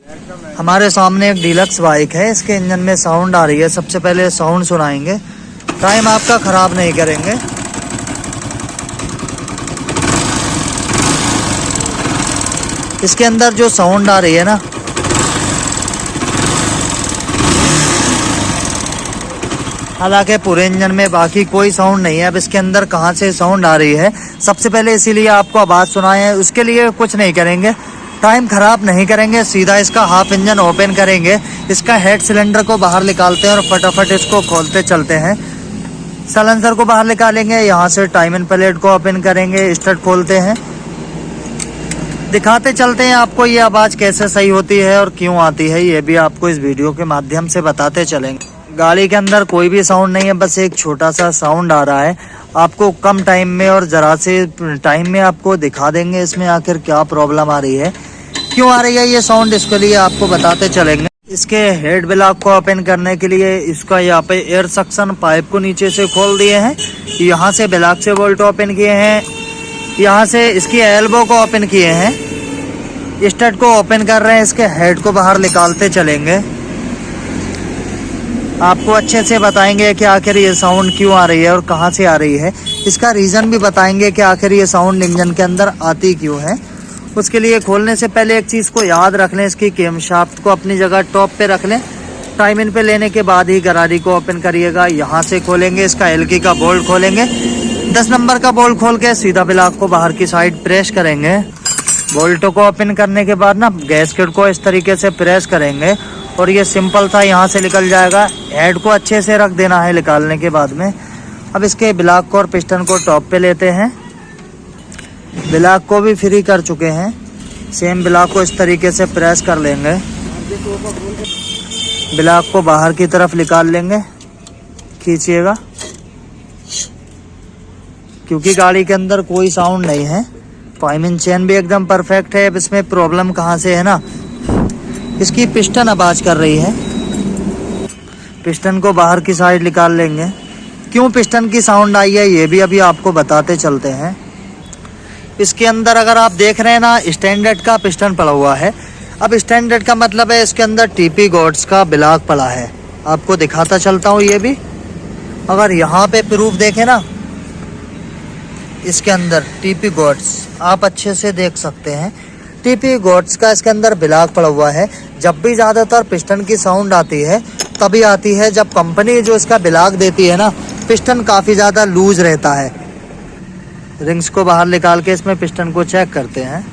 हमारे सामने एक डीलक्स बाइक है, इसके इंजन में साउंड आ रही है। सबसे पहले साउंड सुनाएंगे, टाइम आपका ख़राब नहीं करेंगे। इसके अंदर जो साउंड आ रही है ना, हालांकि पूरे इंजन में बाकी कोई साउंड नहीं है। अब इसके अंदर कहाँ से साउंड आ रही है, सबसे पहले इसीलिए आपको आवाज़ सुनाए हैं। उसके लिए कुछ नहीं करेंगे, टाइम ख़राब नहीं करेंगे, सीधा इसका हाफ इंजन ओपन करेंगे। इसका हेड सिलेंडर को बाहर निकालते हैं और फटाफट इसको खोलते चलते हैं। साइलेंसर को बाहर निकालेंगे, यहाँ से टाइमिंग प्लेट को ओपन करेंगे, स्टार्ट खोलते हैं, दिखाते चलते हैं आपको ये आवाज़ कैसे सही होती है और क्यों आती है, ये भी आपको इस वीडियो के माध्यम से बताते चलेंगे। गाड़ी के अंदर कोई भी साउंड नहीं है, बस एक छोटा सा साउंड आ रहा है। आपको कम टाइम में और ज़रा से टाइम में आपको दिखा देंगे इसमें आखिर क्या प्रॉब्लम आ रही है, क्यों आ रही है ये साउंड, इसके लिए आपको बताते चलेंगे। इसके हेड ब्लॉक को ओपन करने के लिए इसका यहाँ पे एयर सक्शन पाइप को नीचे से खोल दिए हैं, यहाँ से ब्लॉक से बोल्ट ओपन किए हैं, यहाँ से इसकी एल्बो को ओपन किए हैं, स्टड को ओपन कर रहे हैं। इसके हेड को बाहर निकालते चलेंगे, आपको अच्छे से बताएंगे कि आखिर ये साउंड क्यों आ रही है और कहाँ से आ रही है। इसका रीज़न भी बताएंगे कि आखिर ये साउंड इंजन के अंदर आती क्यों है। उसके लिए खोलने से पहले एक चीज़ को याद रख लें, इसकी केम शाफ्ट को अपनी जगह टॉप पे रख लें। टाइम इन पे लेने के बाद ही गरारी को ओपन करिएगा। यहाँ से खोलेंगे, इसका एलकी का बोल्ट खोलेंगे, 10 नंबर का बोल्ट खोल के सीधा ब्लॉक को बाहर की साइड प्रेस करेंगे। बोल्टों को ओपन करने के बाद ना गैसकेट को इस तरीके से प्रेस करेंगे और ये सिंपल था यहाँ से निकल जाएगा। हेड को अच्छे से रख देना है निकालने के बाद में। अब इसके ब्लॉक को और पिस्टन को टॉप पे लेते हैं, ब्लॉक को भी फ्री कर चुके हैं। सेम ब्लॉक को इस तरीके से प्रेस कर लेंगे, ब्लॉक को बाहर की तरफ निकाल लेंगे, खींचिएगा, क्योंकि गाड़ी के अंदर कोई साउंड नहीं है। टाइमिंग चेन भी एकदम परफेक्ट है। अब इसमें प्रॉब्लम कहाँ से है ना, इसकी पिस्टन आवाज़ कर रही है। पिस्टन को बाहर की साइड निकाल लेंगे। क्यों पिस्टन की साउंड आई है ये भी अभी आपको बताते चलते हैं। इसके अंदर अगर आप देख रहे हैं ना, स्टैंडर्ड का पिस्टन पड़ा हुआ है। अब स्टैंडर्ड का मतलब है इसके अंदर टीपी गॉड्स का ब्लॉक पड़ा है। आपको दिखाता चलता हूँ ये भी। अगर यहाँ पे प्रूफ देखें ना, इसके अंदर टीपी गॉड्स आप अच्छे से देख सकते हैं। टीपी गॉड्स का इसके अंदर ब्लॉक पड़ा हुआ है। जब भी ज़्यादातर पिस्टन की साउंड आती है तभी आती है जब कंपनी जो इसका ब्लॉक देती है ना, पिस्टन काफ़ी ज़्यादा लूज रहता है। रिंग्स को बाहर निकाल के इसमें पिस्टन को चेक करते हैं,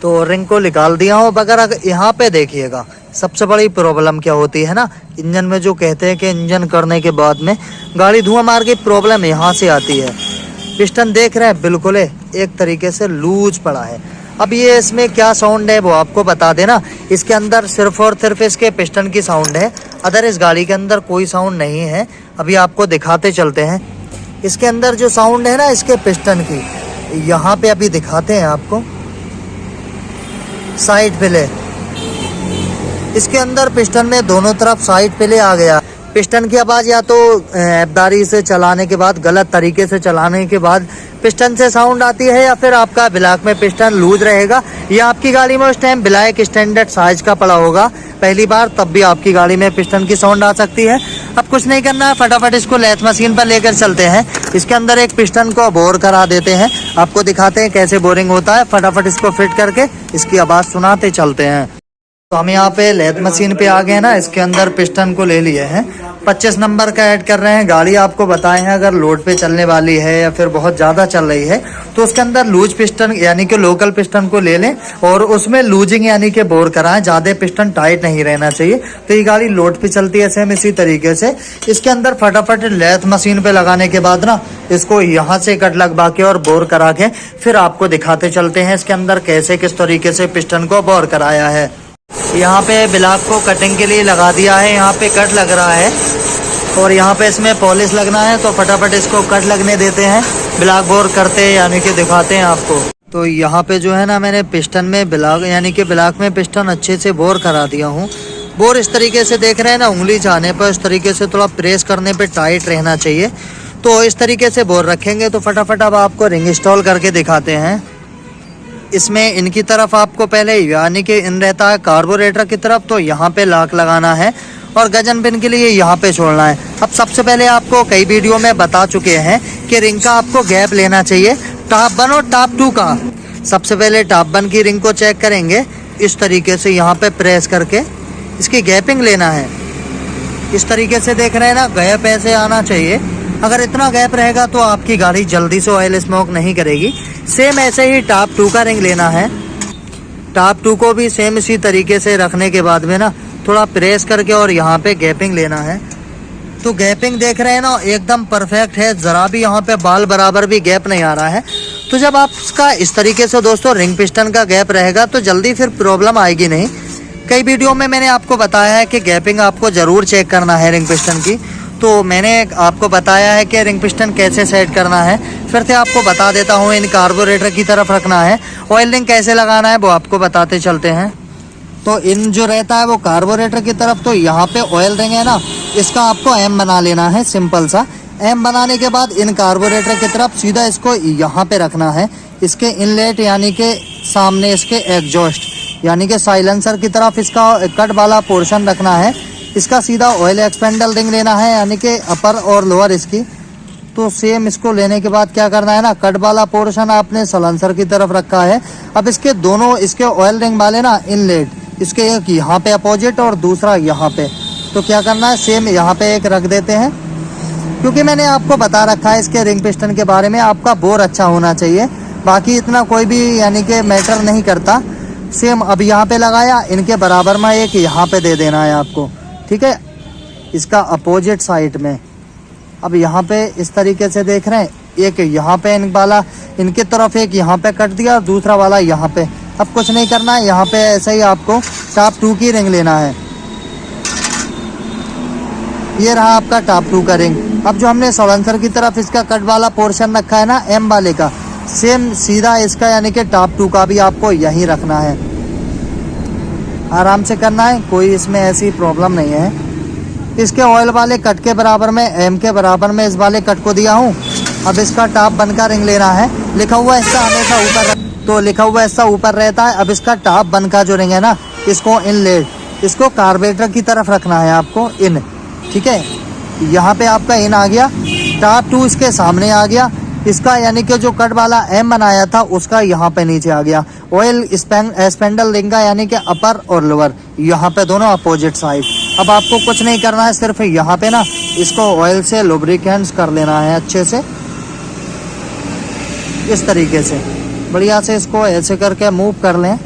तो रिंग को निकाल दिया हूँ। अगर यहाँ पे देखिएगा, सबसे बड़ी प्रॉब्लम क्या होती है ना, इंजन में जो कहते हैं कि इंजन करने के बाद में गाड़ी धुआं मार की प्रॉब्लम यहाँ से आती है। पिस्टन देख रहे हैं बिल्कुल एक तरीके से लूज पड़ा है। अब ये इसमें क्या साउंड है वो आपको बता देना। इसके अंदर सिर्फ और सिर्फ इसके पिस्टन की साउंड है, अदर इस गाड़ी के अंदर कोई साउंड नहीं है। अभी आपको दिखाते चलते हैं। इसके अंदर जो साउंड है ना इसके पिस्टन की, यहाँ पे अभी दिखाते हैं आपको। साइड पिले, इसके अंदर पिस्टन में दोनों तरफ साइड पिले आ गया। पिस्टन की आवाज़ या तो ऐबदारी से चलाने के बाद, गलत तरीके से चलाने के बाद पिस्टन से साउंड आती है, या फिर आपका ब्लॉक में पिस्टन लूज रहेगा, या आपकी गाड़ी में उस टाइम ब्लॉक स्टैंडर्ड साइज का पड़ा होगा पहली बार, तब भी आपकी गाड़ी में पिस्टन की साउंड आ सकती है। अब कुछ नहीं करना है, फटाफट इसको लेथ मशीन पर लेकर चलते हैं। इसके अंदर एक पिस्टन को बोर करा देते हैं, आपको दिखाते हैं कैसे बोरिंग होता है। फटाफट इसको फिट करके इसकी आवाज़ सुनाते चलते हैं। तो हम यहाँ पे लेथ मशीन पे आ गए हैं ना, इसके अंदर पिस्टन को ले लिए हैं। 25 नंबर का ऐड कर रहे हैं। गाड़ी आपको बताए हैं अगर लोड पे चलने वाली है या फिर बहुत ज़्यादा चल रही है तो उसके अंदर लूज पिस्टन यानी कि लोकल पिस्टन को ले लें और उसमें लूजिंग यानी कि बोर कराएं। ज़्यादा पिस्टन टाइट नहीं रहना चाहिए। तो ये गाड़ी लोड पे चलती है सेम इसी तरीके से। इसके अंदर फटाफट लेथ मशीन पे लगाने के बाद ना इसको यहाँ से कट लगवा के और बोर करा के फिर आपको दिखाते चलते हैं इसके अंदर कैसे किस तरीके से पिस्टन को बोर कराया है। यहाँ पे ब्लॉक को कटिंग के लिए लगा दिया है, यहाँ पे कट लग रहा है और यहाँ पे इसमें पॉलिश लगना है। तो फटाफट इसको कट लगने देते हैं, ब्लॉक बोर करते हैं यानी कि दिखाते हैं आपको। तो यहाँ पे जो है ना मैंने पिस्टन में ब्लॉक यानी कि ब्लॉक में पिस्टन अच्छे से बोर करा दिया हूँ। बोर इस तरीके से देख रहे हैं ना, उंगली जाने पर इस तरीके से थोड़ा प्रेस करने पे टाइट रहना चाहिए। तो इस तरीके से बोर रखेंगे। तो फटाफट अब आपको रिंग इंस्टॉल करके दिखाते हैं। इसमें इनकी तरफ आपको पहले यानी कि इन रहता है कार्बोरेटर की तरफ, तो यहाँ पे लॉक लगाना है और गजन पिन के लिए यहाँ पे छोड़ना है। अब सबसे पहले आपको कई वीडियो में बता चुके हैं कि रिंग का आपको गैप लेना चाहिए टॉप 1 और टॉप 2 का। सबसे पहले टॉप 1 की रिंग को चेक करेंगे, इस तरीके से यहाँ पे प्रेस करके इसकी गैपिंग लेना है। इस तरीके से देख रहे हैं ना, गैप ऐसे आना चाहिए। अगर इतना गैप रहेगा तो आपकी गाड़ी जल्दी से ऑयल स्मोक नहीं करेगी। सेम ऐसे ही टॉप 2 का रिंग लेना है। टॉप 2 को भी सेम इसी तरीके से रखने के बाद में ना थोड़ा प्रेस करके और यहाँ पे गैपिंग लेना है। तो गैपिंग देख रहे हैं ना, एकदम परफेक्ट है, ज़रा भी यहाँ पे बाल बराबर भी गैप नहीं आ रहा है। तो जब आपका इस तरीके से दोस्तों रिंग पिस्टन का गैप रहेगा तो जल्दी फिर प्रॉब्लम आएगी नहीं। कई वीडियो में मैंने आपको बताया है कि गैपिंग आपको ज़रूर चेक करना है रिंग पिस्टन की। तो मैंने आपको बताया है कि रिंग पिस्टन कैसे सेट करना है, फिर से आपको बता देता हूँ। इन कार्बोरेटर की तरफ रखना है, ऑयल रिंग कैसे लगाना है वो आपको बताते चलते हैं। तो इन जो रहता है वो कार्बोरेटर की तरफ, तो यहाँ पे ऑयल रिंग है ना, इसका आपको एम बना लेना है, सिंपल सा। एम बनाने के बाद इन कार्बोरेटर की तरफ सीधा इसको यहाँ पे रखना है, इसके इनलेट यानी कि सामने इसके एग्जॉस्ट यानी कि साइलेंसर की तरफ इसका कट वाला पोर्शन रखना है। इसका सीधा ऑयल एक्सपेंडल रिंग लेना है यानी कि अपर और लोअर इसकी। तो सेम इसको लेने के बाद क्या करना है ना, कट वाला पोर्शन आपने साइलेंसर की तरफ रखा है। अब इसके दोनों इसके ऑयल रिंग वाले ना इनलेट, इसके एक यहाँ पे अपोजिट और दूसरा यहाँ पे, तो क्या करना है सेम यहाँ पे एक रख देते हैं। क्योंकि मैंने आपको बता रखा है इसके रिंग पिस्टन के बारे में, आपका बोर अच्छा होना चाहिए, बाकी इतना कोई भी यानी कि मैटर नहीं करता। सेम अब यहाँ पे लगाया, इनके बराबर में एक यहाँ पे दे देना है आपको, ठीक है, इसका अपोजिट साइड में। अब यहाँ पे इस तरीके से देख रहे हैं, एक यहाँ पे इन वाला इनके तरफ एक यहाँ पे कट दिया और दूसरा वाला यहाँ पे। अब कुछ नहीं करना है, यहाँ पे ऐसे ही आपको टॉप 2 की रिंग लेना है। ये रहा आपका टॉप 2 का रिंग। अब जो हमने साइलेंसर की तरफ इसका कट वाला पोर्शन रखा है ना एम वाले का, सेम सीधा इसका यानी कि टॉप 2 का भी आपको यहीं रखना है। आराम से करना है, कोई इसमें ऐसी प्रॉब्लम नहीं है। इसके ऑयल वाले कट के बराबर में एम के बराबर में इस वाले कट को दिया हूँ। अब इसका टॉप 1 का रिंग लेना है। लिखा हुआ हिस्सा हमेशा ऊपर, तो लिखा हुआ हिस्सा ऊपर रहता है। अब इसका टॉप 1 का जो रिंग है ना, इसको इनलेट, इसको कार्बोरेटर की तरफ रखना है आपको इन, ठीक है। यहाँ पे आपका इन आ गया, टॉप 2 इसके सामने आ गया, इसका यानी कि जो कट वाला एम बनाया था उसका यहाँ पे नीचे आ गया। ऑयल स्पेंडल रिंग का यानी कि अपर और लोअर यहाँ पे दोनों अपोजिट साइड। अब आपको कुछ नहीं करना है, सिर्फ यहाँ पे ना इसको ऑयल से लुब्रिकेंट्स कर लेना है अच्छे से, इस तरीके से बढ़िया से इसको ऐसे करके मूव कर लें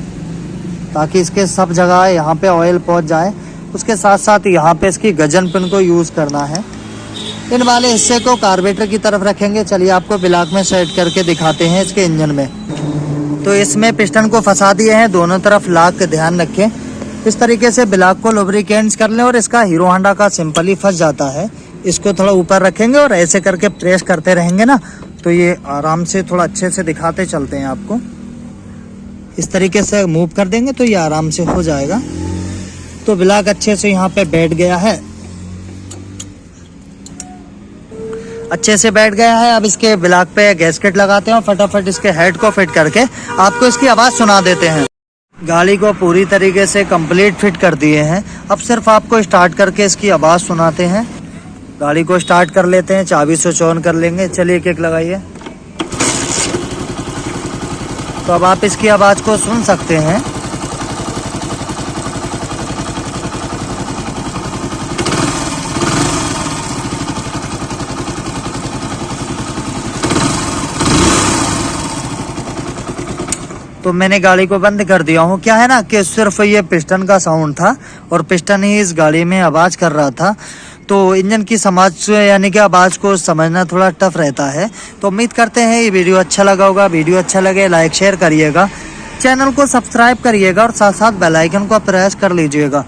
ताकि इसके सब जगह यहाँ पे ऑयल पहुँच जाए। उसके साथ साथ यहाँ पे इसकी गजन पिन को यूज़ करना है। इन वाले हिस्से को कार्बोरेटर की तरफ रखेंगे। चलिए आपको ब्लॉक में सेट करके दिखाते हैं इसके इंजन में। तो इसमें पिस्टन को फंसा दिए हैं, दोनों तरफ लॉक का ध्यान रखें। इस तरीके से ब्लॉक को लुब्रिकेंट्स कर लें और इसका हीरो होंडा का सिंपल ही फंस जाता है। इसको थोड़ा ऊपर रखेंगे और ऐसे करके प्रेस करते रहेंगे ना, तो ये आराम से थोड़ा अच्छे से दिखाते चलते हैं आपको। इस तरीके से मूव कर देंगे तो ये आराम से हो जाएगा। तो ब्लॉक अच्छे से यहाँ पे बैठ गया है, अच्छे से बैठ गया है। अब इसके ब्लॉक पे गैस्केट लगाते हैं और फटाफट इसके हेड को फिट करके आपको इसकी आवाज़ सुना देते हैं। गाड़ी को पूरी तरीके से कंप्लीट फिट कर दिए हैं। अब सिर्फ आपको स्टार्ट करके इसकी आवाज़ सुनाते हैं। गाड़ी को स्टार्ट कर लेते हैं, चाबी स्विच ऑन कर लेंगे। चलिए किक लगाइए। तो अब आप इसकी आवाज़ को सुन सकते हैं। तो मैंने गाड़ी को बंद कर दिया हूँ। क्या है ना कि सिर्फ ये पिस्टन का साउंड था और पिस्टन ही इस गाड़ी में आवाज़ कर रहा था, तो इंजन की समझ यानी कि आवाज़ को समझना थोड़ा टफ रहता है। तो उम्मीद करते हैं ये वीडियो अच्छा लगा होगा। वीडियो अच्छा लगे लाइक शेयर करिएगा, चैनल को सब्सक्राइब करिएगा और साथ साथ बेल आइकन को प्रेस कर लीजिएगा।